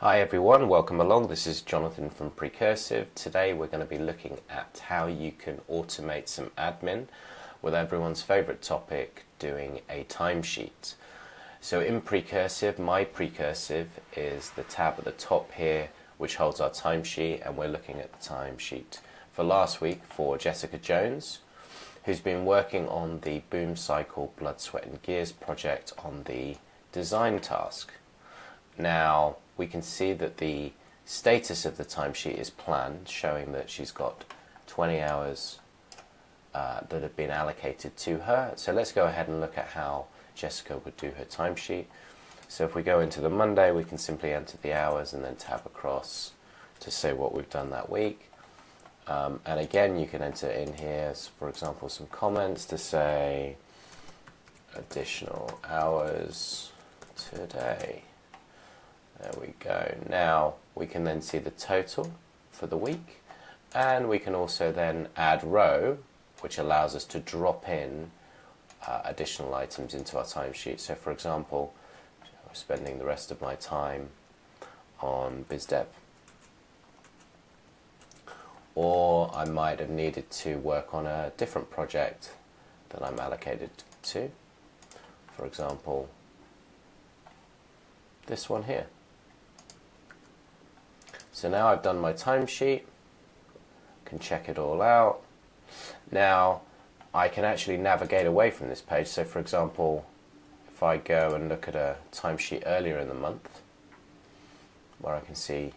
Hi everyone, welcome along. This is Jonathan from Precursive. Today we're going to be looking at how you can automate some admin with everyone's favorite topic, doing a timesheet. So in Precursive, my Precursive is the tab at the top here which holds our timesheet, and we're looking at the timesheet for last week for Jessica Jones, who's been working on the Boom Cycle Blood, Sweat and Gears project on the design task. Now we can see that the status of the timesheet is planned, showing that she's got 20 hours that have been allocated to her. So let's go ahead and look at how Jessica would do her timesheet. So if we go into the Monday, we can simply enter the hours and then tab across to say what we've done that week. And again, you can enter in here, for example, some comments to say additional hours today. There we go. Now we can then see the total for the week, and we can also then add row, which allows us to drop in additional items into our timesheet. So for example, I'm spending the rest of my time on BizDev, or I might have needed to work on a different project that I'm allocated to, for example this one here. So now I've done my timesheet, can check it all out. Now I can actually navigate away from this page. So for example, if I go and look at a timesheet earlier in the month, where I can see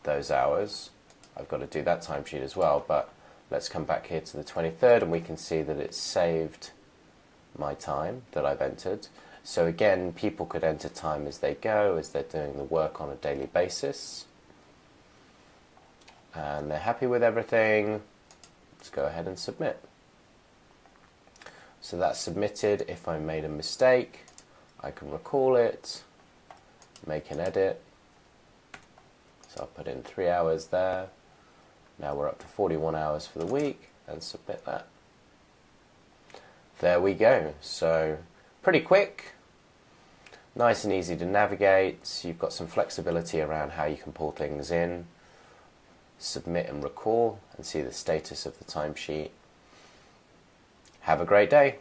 those hours, I've got to do that timesheet as well. But let's come back here to the 23rd, and we can see that it's saved my time that I've entered. So again, people could enter time as they go, as they're doing the work on a daily basis. And they're happy with everything. Let's go ahead and submit. So that's submitted. If I made a mistake, I can recall it, make an edit. So I'll put in 3 hours there. Now we're up to 41 hours for the week, and submit that. There we go. So pretty quick, nice and easy to navigate. You've got some flexibility around how you can pull things in, submit and recall, and see the status of the timesheet. Have a great day.